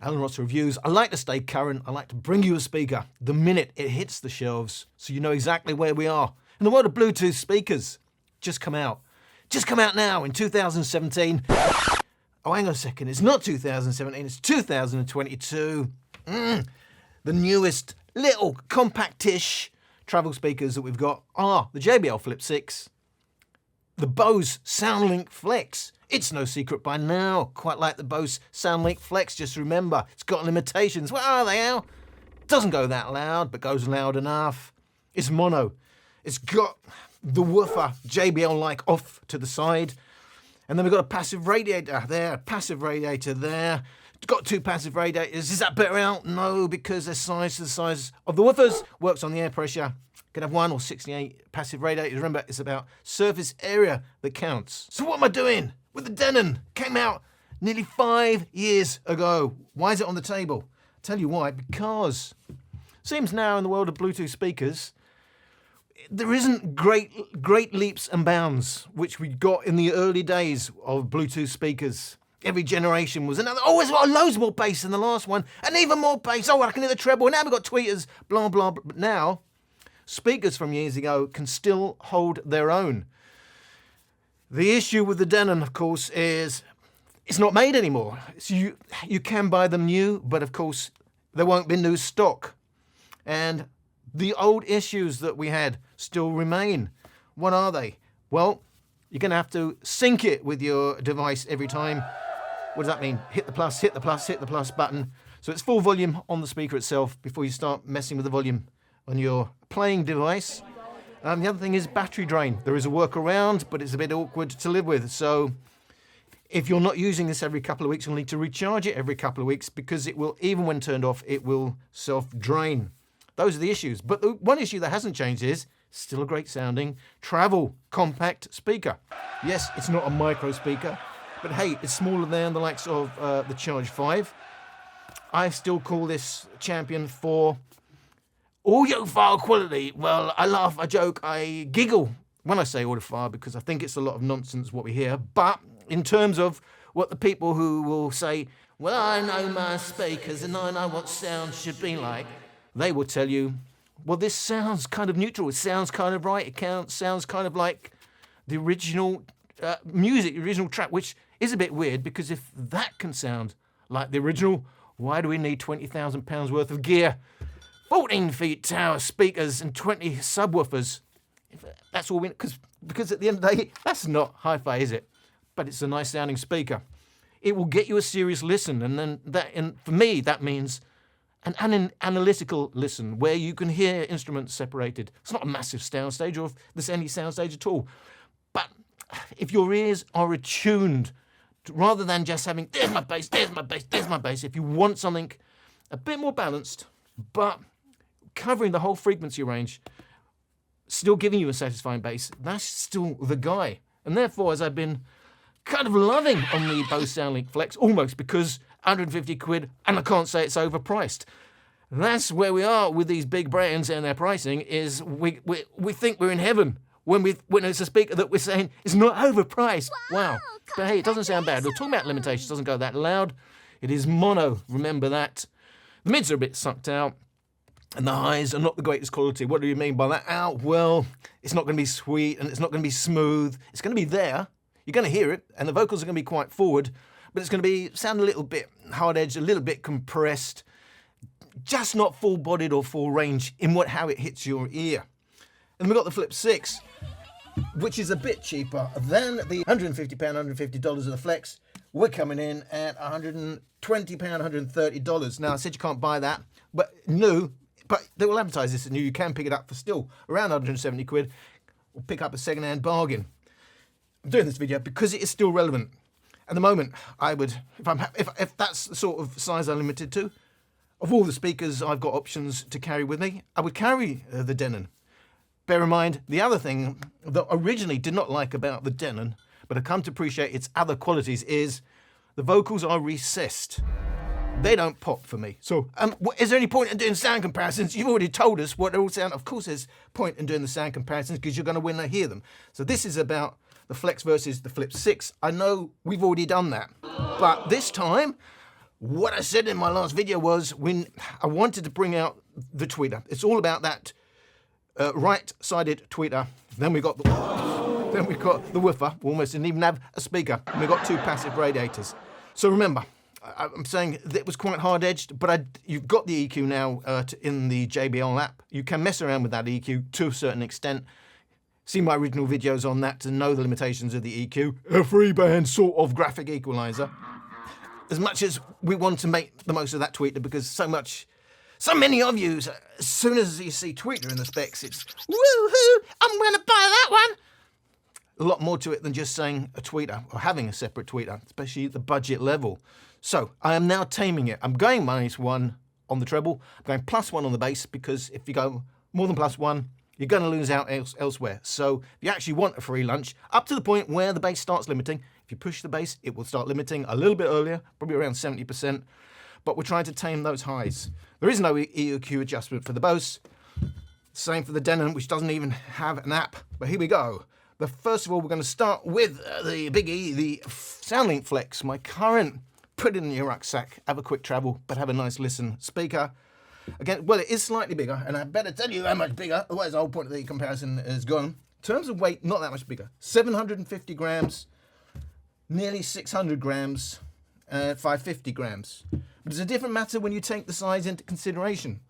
Alan Ross Reviews. I like to stay current. I like to bring you a speaker the minute it hits the shelves so you know exactly where we are. In the world of Bluetooth speakers, just come out. Just come out now in 2017. Oh, hang on a second. It's not 2017, it's 2022. The newest little compactish travel speakers that we've got are the JBL Flip 6, the Bose Soundlink Flex. It's no secret by now, quite like the Bose Soundlink Flex, just remember, it's got limitations. What are they, Al? Doesn't go that loud, but goes loud enough. It's mono. It's got the woofer JBL-like off to the side. And then we've got a passive radiator there, passive radiator there. It's got two passive radiators. Is that better out? No, because they're sized to the size of the woofers. Works on the air pressure. Can have 1 or 68 passive radiators. Remember, it's about surface area that counts. So what am I doing with the Denon? Came out nearly 5 years ago. Why is it on the table? I'll tell you why. Because it seems now in the world of Bluetooth speakers, there isn't great leaps and bounds, which we got in the early days of Bluetooth speakers. Every generation was another, oh, it's got loads more bass than the last one, and even more bass. Oh, I can hear the treble. Now we've got tweeters, blah, blah, blah. But now, speakers from years ago can still hold their own. The issue with the Denon, of course, is it's not made anymore. So you can buy them new, but of course, there won't be new stock. And the old issues that we had still remain. What are they? Well, you're going to have to sync it with your device every time. What does that mean? Hit the plus, hit the plus, hit the plus button. So it's full volume on the speaker itself before you start messing with the volume on your playing device. The other thing is battery drain. There is a workaround, but it's a bit awkward to live with. So if you're not using this every couple of weeks, you'll need to recharge it every couple of weeks because it will, even when turned off, it will self-drain. Those are the issues. But the one issue that hasn't changed is still a great sounding travel compact speaker. Yes, it's not a micro speaker, but hey, it's smaller than the likes of the Charge 5. I still call this champion for audiophile quality. Well, I laugh, I joke, I giggle when I say audiophile because I think it's a lot of nonsense what we hear. But in terms of what the people who will say, well, I know my speakers and I know what sound should be like, they will tell you, well, this sounds kind of neutral. It sounds kind of right. It sounds kind of like the original music, the original track, which is a bit weird because if that can sound like the original, why do we need £20,000 worth of gear, 14 feet tower speakers and 20 subwoofers? That's all we need, because at the end of the day, that's not hi-fi, is it? But it's a nice sounding speaker. It will get you a serious listen, and for me, that means an analytical listen where you can hear instruments separated. It's not a massive soundstage or if there's any soundstage at all. But if your ears are attuned, rather than just having, there's my bass, there's my bass, there's my bass, if you want something a bit more balanced, but covering the whole frequency range, still giving you a satisfying bass, that's still the guy. And therefore, as I've been kind of loving on the Bose Soundlink Flex, almost because 150 quid, and I can't say it's overpriced. That's where we are with these big brands and their pricing, is we think we're in heaven when it's a speaker that we're saying is not overpriced. Wow. But hey, it doesn't sound bad. We're talking about limitations, it doesn't go that loud. It is mono, remember that. The mids are a bit sucked out, and the highs are not the greatest quality. What do you mean by that, Al? Well, it's not going to be sweet, and it's not going to be smooth. It's going to be there. You're going to hear it, and the vocals are going to be quite forward, but it's going to sound a little bit hard-edged, a little bit compressed, just not full-bodied or full range in how it hits your ear. And we've got the Flip 6, which is a bit cheaper than the £150, $150 of the Flex. We're coming in at £120, $130. Now, I said you can't buy that, but new, but they will advertise this as new. You can pick it up for still around 170 quid, or pick up a second-hand bargain. I'm doing this video because it is still relevant. At the moment, I would, if that's the sort of size I'm limited to, of all the speakers I've got options to carry with me, I would carry the Denon. Bear in mind, the other thing that I originally did not like about the Denon, but I've come to appreciate its other qualities, is the vocals are recessed. They don't pop for me. So, is there any point in doing sound comparisons? You've already told us what they all sound. Of course there's point in doing the sound comparisons because you're going to win and hear them. So this is about the Flex versus the Flip 6. I know we've already done that, but this time What I said in my last video was when I wanted to bring out the tweeter. It's all about that right-sided tweeter. Then we got the woofer. We almost didn't even have a speaker. And we got two passive radiators. So remember, I'm saying that it was quite hard-edged, but you've got the EQ now in the JBL app. You can mess around with that EQ to a certain extent. See my original videos on that to know the limitations of the EQ. A free-band sort of graphic equalizer. As much as we want to make the most of that tweeter, because so many of you, as soon as you see tweeter in the specs, it's woohoo, I'm going to buy that one. A lot more to it than just saying a tweeter or having a separate tweeter, especially at the budget level. So I am now taming it. I'm going -1 on the treble. I'm going +1 on the bass, because if you go more than +1, you're going to lose out elsewhere. So if you actually want a free lunch, up to the point where the bass starts limiting, if you push the bass, it will start limiting a little bit earlier, probably around 70%. But we're trying to tame those highs. There is no EQ adjustment for the Bose. Same for the Denon, which doesn't even have an app. But here we go. But first of all, we're going to start with the Big E, the Soundlink Flex, my current. Put it in your rucksack, have a quick travel, but have a nice listen. Speaker, again, well, it is slightly bigger, and I better tell you how much bigger, otherwise the whole point of the comparison is gone. In terms of weight, not that much bigger. 750 grams, nearly 600 grams, 550 grams. But it's a different matter when you take the size into consideration.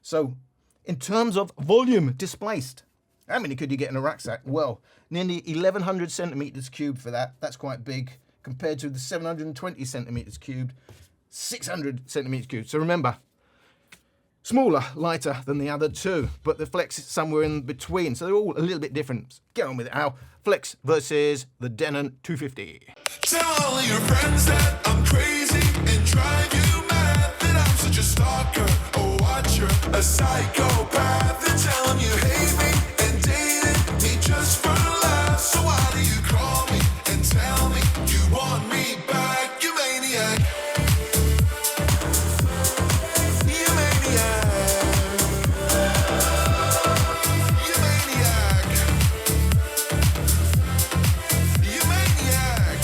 So, in terms of volume displaced, how many could you get in a rucksack? Well, nearly 1,100 centimeters cubed for that. That's quite big, compared to the 720 centimeters cubed, 600 centimeters cubed. So remember, smaller, lighter than the other two, but the Flex is somewhere in between. So they're all a little bit different. Get on with it, Al. Flex versus the Denon 250. Tell all your friends that I'm crazy and drive you mad, that I'm such a stalker, a watcher, a psychopath. They're telling you hate me and dated me just for laughs. So why do you call me and tell me you want me back? You maniac. You maniac. You maniac. You maniac.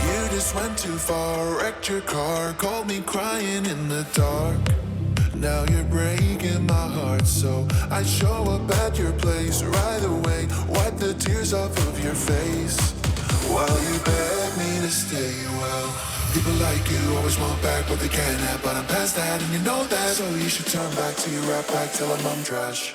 You just went too far, wrecked your car, called me crying in the dark. Now you're breaking my heart, so I show up at your place right away, wipe the tears off of your face, while you beg me to stay. Well, people like you always want back what they can't have, but I'm past that and you know that, so you should turn back to your rap back, tell them I'm trash.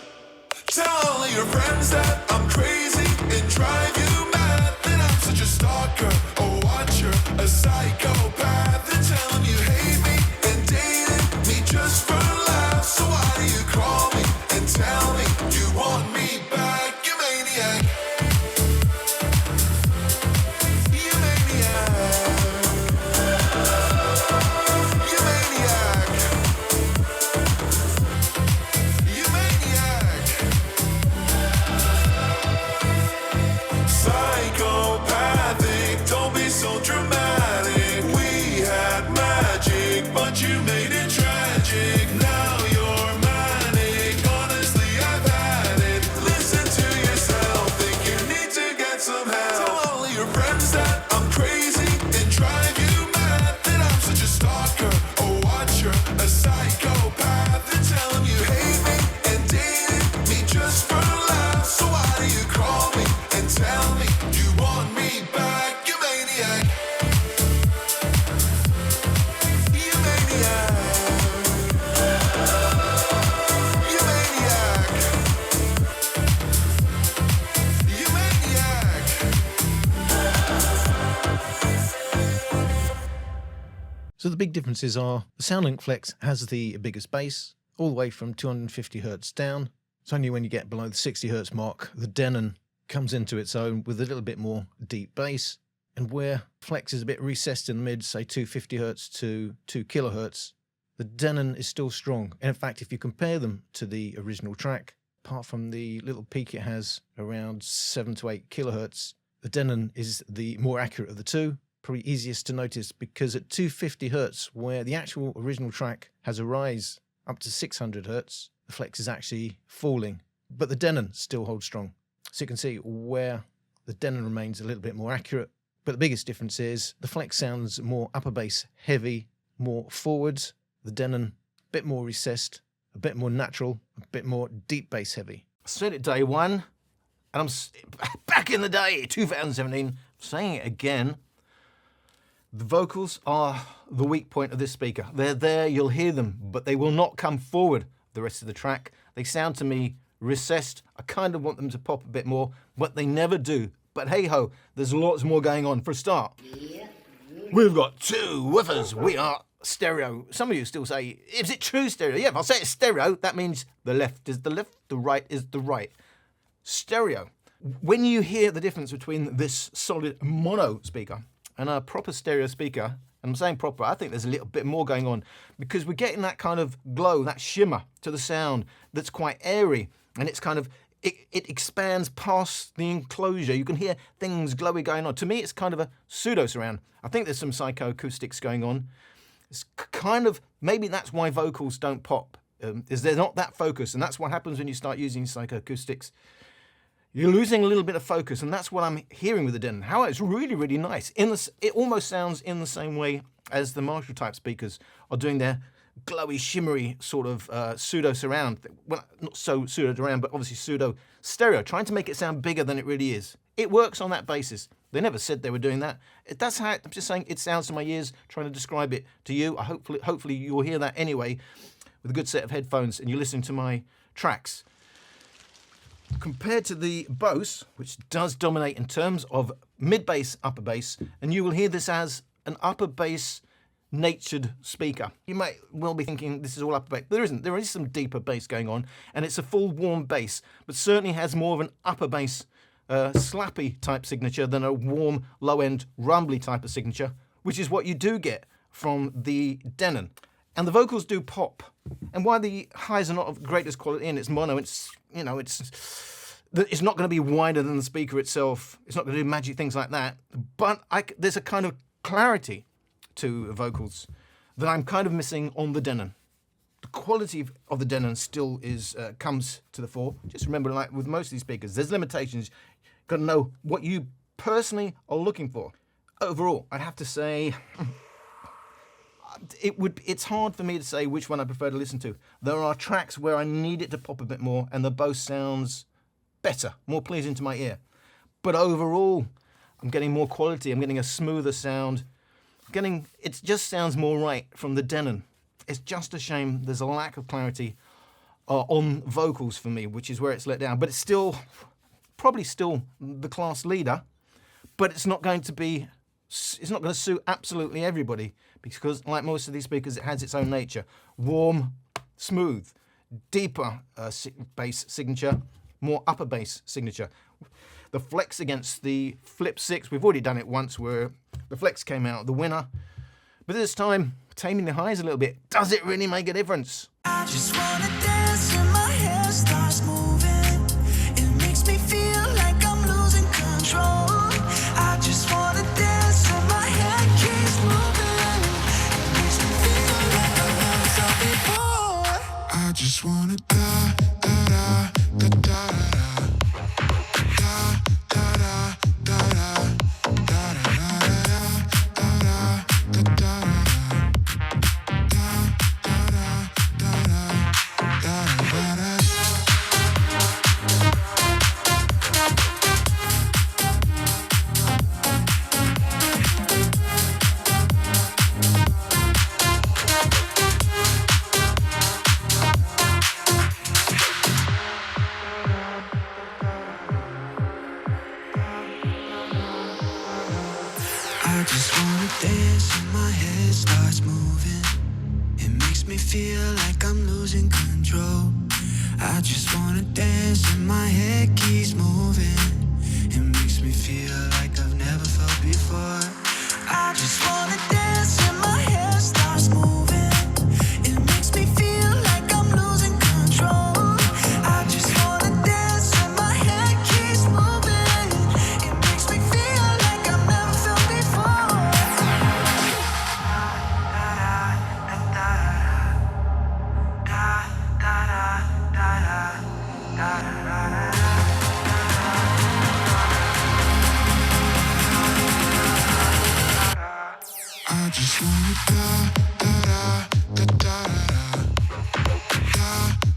Tell all of your friends that I'm crazy and drive you mad, that I'm such a stalker, a watcher, a psychopath. They're telling you hate me and dated me just for laughs. So why do you call me and tell me you want me back? You maniac. You maniac. You maniac. You maniac. Psychopathic, don't be so dramatic. We had magic, but you made it tragic. Now you're manic, honestly I've had it. Listen to yourself, think you need to get some help. Tell all of your friends that I'm crazy and drive you mad, that I'm such a stalker, a watcher, a psychopath. They're telling you hate me and dated me just for laughs. So why do you call me and tell me you want me back? You maniac. You maniac. You maniac. You maniac. So the big differences are the Soundlink Flex has the biggest bass, all the way from 250 Hz down. It's only when you get below the 60 Hz mark, the Denon comes into its own with a little bit more deep bass. And where Flex is a bit recessed in the mid, say 250 Hz to 2 kHz, the Denon is still strong. And in fact, if you compare them to the original track, apart from the little peak it has around 7 to 8 kHz, the Denon is the more accurate of the two. Probably easiest to notice because at 250 Hz, where the actual original track has a rise up to 600 Hz, the Flex is actually falling, but the Denon still holds strong. So you can see where the Denon remains a little bit more accurate, But the biggest difference is the Flex sounds more upper bass heavy, more forwards. The Denon, a bit more recessed, a bit more natural, a bit more deep bass heavy. I said it day one, and back in the day, 2017, saying it again. The vocals are the weak point of this speaker. They're there, you'll hear them, but they will not come forward the rest of the track. They sound to me recessed. I kind of want them to pop a bit more, but they never do. But hey ho, there's lots more going on. For a start, we've got two woofers. We are stereo. Some of you still say, is it true stereo? Yeah, if I say it's stereo, that means the left is the left, the right is the right. Stereo. When you hear the difference between this solid mono speaker and a proper stereo speaker, and I'm saying proper, I think there's a little bit more going on because we're getting that kind of glow, that shimmer to the sound that's quite airy, and it's kind of, it expands past the enclosure. You can hear things glowy going on. To me, it's kind of a pseudo surround. I think there's some psychoacoustics going on. It's kind of, maybe that's why vocals don't pop, is they're not that focused, and that's what happens when you start using psychoacoustics. You're losing a little bit of focus, and that's what I'm hearing with the Denon. How it's really, really nice. It almost sounds in the same way as the Marshall type speakers are doing their glowy, shimmery sort of pseudo surround. Well, not so pseudo surround, but obviously pseudo stereo, trying to make it sound bigger than it really is. It works on that basis. They never said they were doing that. That's how I'm just saying it sounds to my ears, trying to describe it to you. Hopefully you'll hear that anyway with a good set of headphones and you're listening to my tracks. Compared to the Bose, which does dominate in terms of mid-bass, upper bass, and you will hear this as an upper bass natured speaker. You might well be thinking this is all upper bass. There isn't. There is some deeper bass going on, and it's a full warm bass, but certainly has more of an upper bass slappy type signature than a warm, low-end, rumbly type of signature, which is what you do get from the Denon. And the vocals do pop. And while the highs are not of greatest quality and it's mono, it's not going to be wider than the speaker itself. It's not going to do magic things like that. But there's a kind of clarity to vocals that I'm kind of missing on the Denon. The quality of the Denon still comes to the fore. Just remember, like with most of these speakers, there's limitations. You've got to know what you personally are looking for. Overall, I'd have to say it's hard for me to say which one I prefer to listen to. There are tracks where I need it to pop a bit more and the Bose sounds better, more pleasing to my ear. But overall, I'm getting more quality. I'm getting a smoother sound. It just sounds more right from the Denon. It's just a shame there's a lack of clarity on vocals for me, which is where it's let down. But it's probably still the class leader, but it's not going to suit absolutely everybody because, like most of these speakers, it has its own nature. Warm, smooth, deeper bass signature, more upper bass signature. The Flex against the Flip 6, we've already done it once where the Flex came out the winner. But this time, taming the highs a little bit. Does it really make a difference? I just wanna dance and my hair starts moving. It makes me feel like I'm losing control. I just wanna dance and my hair keeps moving. It makes me feel like I've never felt before. I just wanna da da da da da da. I just wanna dance and my head starts moving. It makes me feel like I'm losing control. I just wanna dance and my head keeps moving. It makes me feel like I've never felt before. I just wanna dance and my hair starts moving. It makes me feel like I'm losing control. I just wanna dance and my head keeps moving. It makes me feel like I've never felt before. I just wanna da da da da da da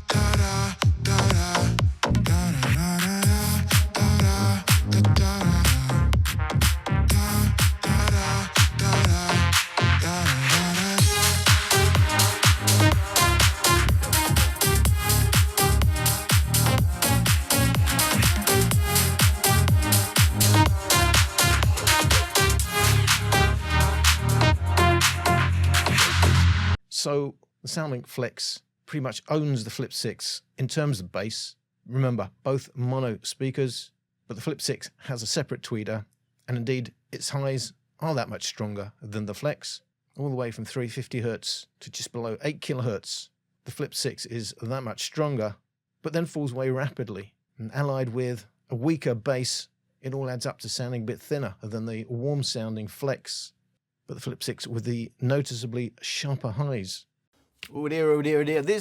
da da da da da So the Soundlink Flex pretty much owns the Flip 6 in terms of bass. Remember, both mono speakers, but the Flip 6 has a separate tweeter, and indeed its highs are that much stronger than the Flex, all the way from 350 Hz to just below 8 kHz. The Flip 6 is that much stronger, but then falls away rapidly, and allied with a weaker bass, it all adds up to sounding a bit thinner than the warm-sounding Flex. But the Flip 6 with the noticeably sharper highs. Oh dear, oh dear, oh dear.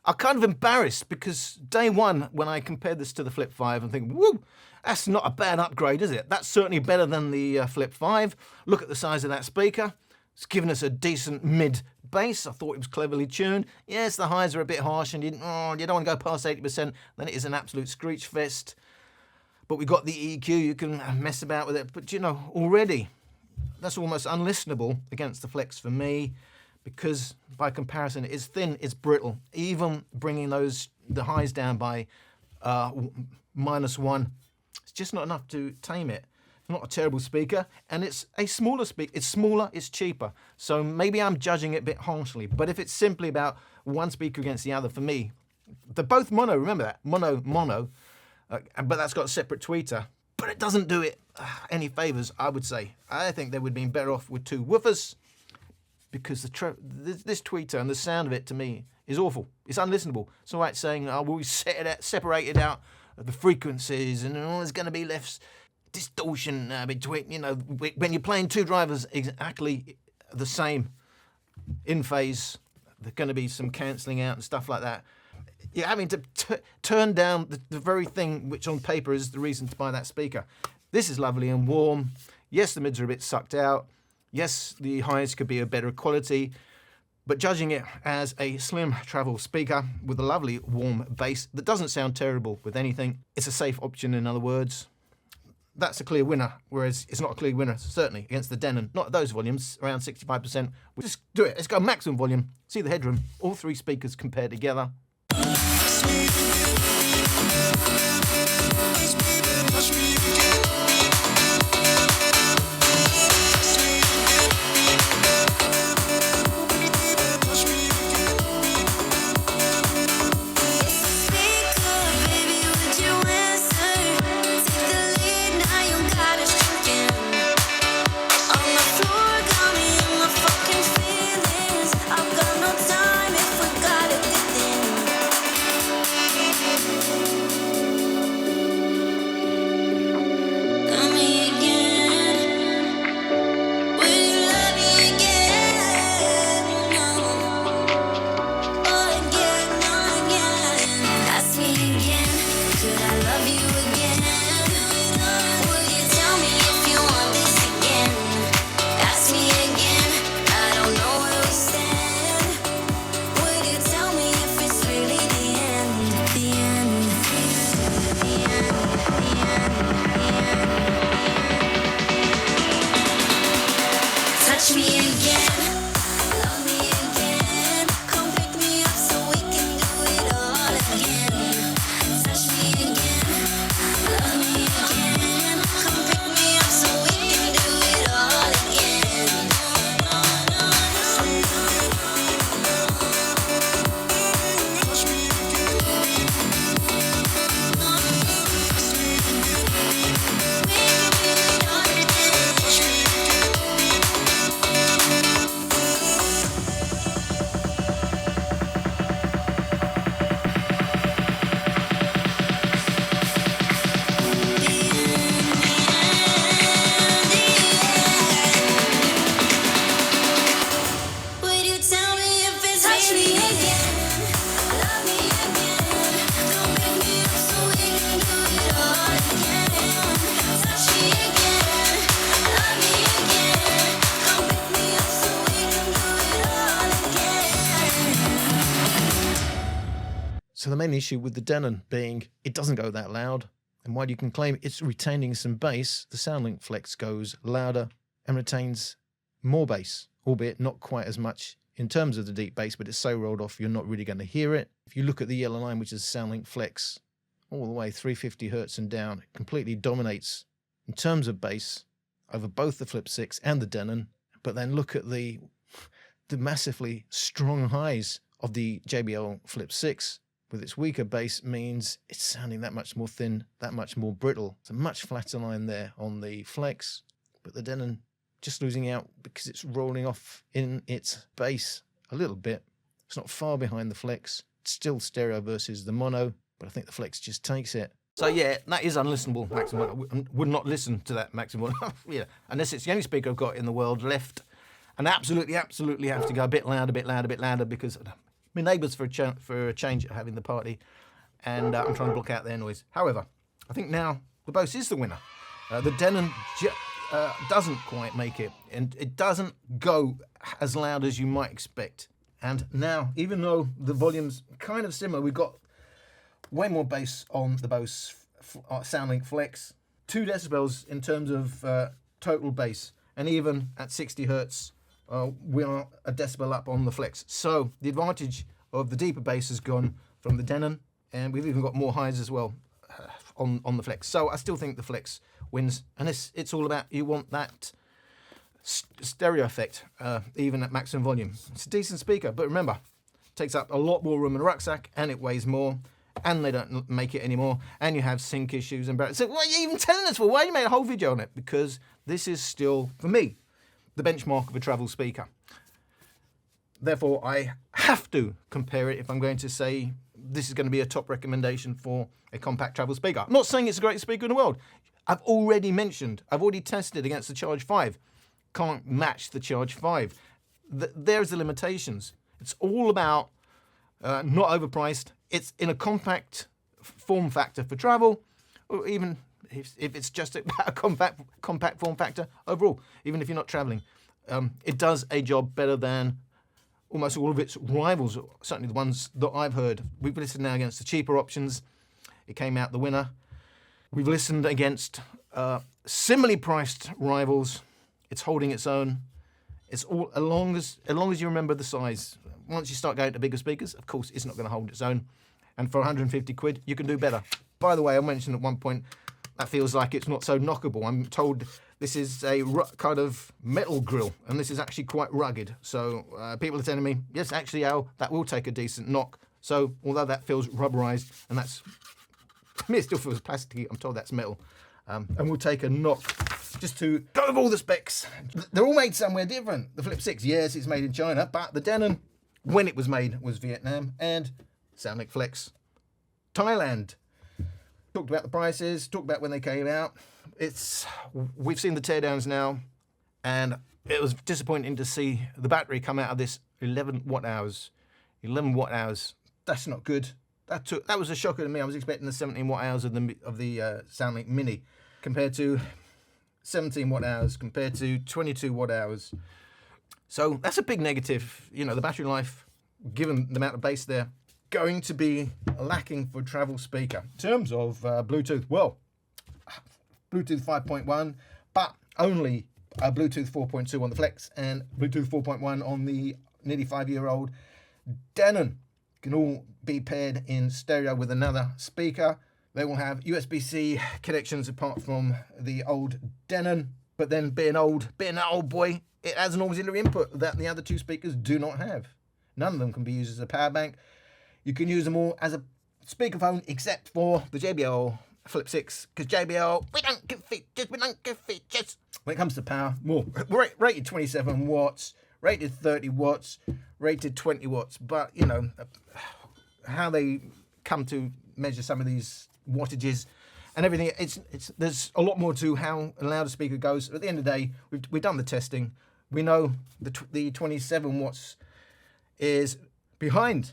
I'm kind of embarrassed because day one, when I compared this to the Flip 5, I'm thinking, woo, that's not a bad upgrade, is it? That's certainly better than the Flip 5. Look at the size of that speaker. It's given us a decent mid bass. I thought it was cleverly tuned. Yes, the highs are a bit harsh and you don't want to go past 80%, then it is an absolute screech fest. But we got the EQ, you can mess about with it. But you know, already, that's almost unlistenable against the Flex for me, because by comparison, it's thin, it's brittle. Even bringing the highs down by -1, it's just not enough to tame it. It's not a terrible speaker, and it's a smaller speaker. It's smaller, it's cheaper. So maybe I'm judging it a bit harshly, but if it's simply about one speaker against the other, for me, they're both mono, remember that, mono, but that's got a separate tweeter. But it doesn't do it any favours, I would say. I think they would have been better off with two woofers, because this tweeter and the sound of it, to me, is awful. It's unlistenable. It's all right saying, oh, we'll separate out the frequencies and there's going to be less distortion between, you know, when you're playing two drivers exactly the same in phase, there's going to be some cancelling out and stuff like that. You're having to turn down the very thing which on paper is the reason to buy that speaker. This is lovely and warm. Yes, the mids are a bit sucked out. Yes, the highs could be of better quality. But judging it as a slim travel speaker with a lovely warm bass that doesn't sound terrible with anything, it's a safe option, in other words. That's a clear winner, whereas it's not a clear winner, certainly, against the Denon. Not at those volumes, around 65%. We'll just do it. Let's go maximum volume. See the headroom. All three speakers compared together. So the main issue with the Denon being it doesn't go that loud. And while you can claim it's retaining some bass, the Soundlink Flex goes louder and retains more bass, albeit not quite as much in terms of the deep bass, but it's so rolled off you're not really going to hear it. If you look at the yellow line, which is Soundlink Flex, all the way 350 hertz and down, it completely dominates in terms of bass over both the Flip 6 and the Denon. But then look at the massively strong highs of the JBL Flip 6 with its weaker bass means it's sounding that much more thin, that much more brittle. It's a much flatter line there on the Flex, but the Denon just losing out because it's rolling off in its bass a little bit. It's not far behind the Flex. It's still stereo versus the mono, but I think the Flex just takes it. So yeah, that is unlistenable, maximum. I would not listen to that maximum. Yeah, unless it's the only speaker I've got in the world left. And absolutely have to go a bit louder because my neighbours for a change are having the party, and I'm trying to block out their noise. However, I think now the Bose is the winner. The Denon doesn't quite make it, and it doesn't go as loud as you might expect. And now, even though the volume's kind of similar, we've got way more bass on the Bose Soundlink Flex, 2 decibels in terms of total bass, and even at 60 hertz, we are a decibel up on the Flex. So the advantage of the deeper bass has gone from the Denon, and we've even got more highs as well on the Flex. So I still think the Flex wins, and it's all about, you want that stereo effect, even at maximum volume. It's a decent speaker, but remember, it takes up a lot more room in a rucksack, and it weighs more, and they don't make it anymore, and you have sync issues and so what are you even telling us for? Why you made a whole video on it? Because this is still, for me, the benchmark of a travel speaker. Therefore, I have to compare it if I'm going to say this is going to be a top recommendation for a compact travel speaker. I'm not saying it's the greatest speaker in the world. I've already tested against the Charge 5. Can't match the Charge 5. There's the limitations. It's all about not overpriced. It's in a compact form factor for travel, or even if it's just a compact form factor overall, even if you're not traveling. It does a job better than almost all of its rivals, certainly the ones that I've heard. We've listened now against the cheaper options. It came out the winner. We've listened against similarly priced rivals. It's holding its own. It's all as long as you remember the size. Once you start going to bigger speakers, of course, it's not going to hold its own. And for 150 quid, you can do better. By the way, I mentioned at one point that feels like it's not so knockable. I'm told this is a kind of metal grill, and this is actually quite rugged. So people are telling me, yes, actually, Al, that will take a decent knock. So although that feels rubberized, and that's, to me, it still feels plasticky, I'm told that's metal. And we'll take a knock just to go over all the specs. They're all made somewhere different. The Flip 6, yes, it's made in China, but the Denon, when it was made, was Vietnam, and Soundlink Flex, Thailand. Talked about the prices, talked about when they came out. We've seen the teardowns now, and it was disappointing to see the battery come out of this 11 watt hours. 11 watt hours, that's not good. That was a shocker to me. I was expecting the 17 watt hours of the Soundlink Mini, compared to 17 watt hours, compared to 22 watt hours. So that's a big negative. You know, the battery life, given the amount of bass there, going to be lacking for a travel speaker. In terms of Bluetooth, well, Bluetooth 5.1, but only Bluetooth 4.2 on the Flex and Bluetooth 4.1 on the nearly 5-year-old Denon. Can all be paired in stereo with another speaker. They will have USB-C connections apart from the old Denon, but then being an old boy, it has an auxiliary input that the other two speakers do not have. None of them can be used as a power bank. You can use them all as a speakerphone, except for the JBL Flip 6, because JBL, we don't give features. When it comes to power, more rated 27 watts, rated 30 watts, rated 20 watts. But, you know, how they come to measure some of these wattages and everything, there's a lot more to how a louder speaker goes. At the end of the day, we've done the testing. We know the 27 watts is behind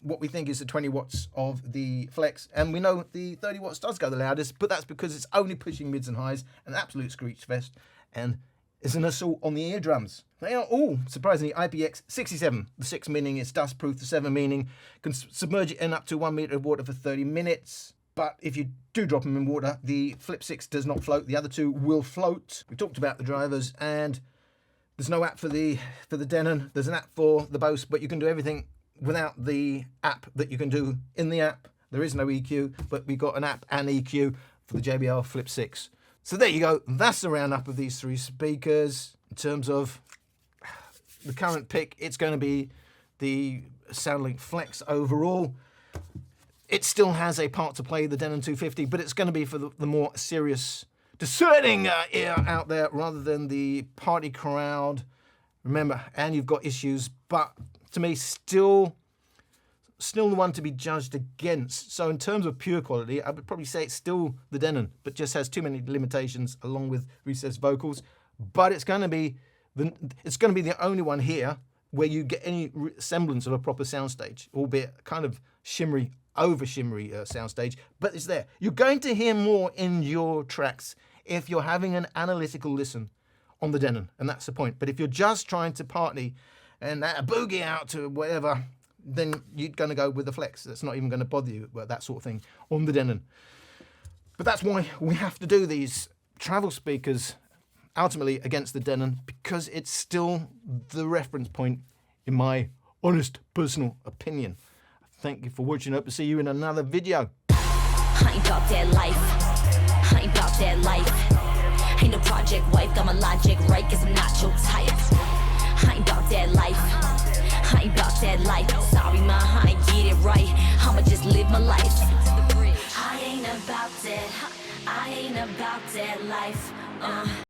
what we think is the 20 watts of the Flex, and we know the 30 watts does go the loudest, but that's because it's only pushing mids and highs, an absolute screech fest, and is an assault on the eardrums. They are all, surprisingly, IPX67. The 6 meaning it's dust proof, the 7 meaning can submerge it in up to 1 meter of water for 30 minutes. But if you do drop them in water, the Flip 6 does not float. The other two will float. We talked about the drivers, and there's no app for the Denon. There's an app for the Bose, but you can do everything without the app that you can do in the app. There is no EQ, but we've got an app and EQ for the JBL Flip 6. So there you go. That's the roundup of these 3 speakers. In terms of the current pick, it's going to be the Soundlink Flex overall. It still has a part to play, the Denon 250, but it's going to be for the more serious, discerning ear out there rather than the party crowd. Remember, and you've got issues, but to me, still the one to be judged against. So in terms of pure quality, I would probably say it's still the Denon, but just has too many limitations along with recessed vocals. But it's going to be the only one here where you get any semblance of a proper soundstage, albeit kind of shimmery, over shimmery soundstage, but it's there. You're going to hear more in your tracks if you're having an analytical listen on the Denon, and that's the point. But if you're just trying to party and boogie out to whatever, then you're going to go with the Flex. That's not even going to bother you, that sort of thing, on the Denon. But that's why we have to do these travel speakers ultimately against the Denon, because it's still the reference point in my honest personal opinion. Thank you for watching. Hope to see you in another video. I ain't about that life. I ain't about that life. Ain't no project wife, got my logic right, cause I'm not your type. I ain't about that life. I ain't about that life. Sorry, ma, I ain't get it right. I'ma just live my life. I ain't about that. I ain't about that life.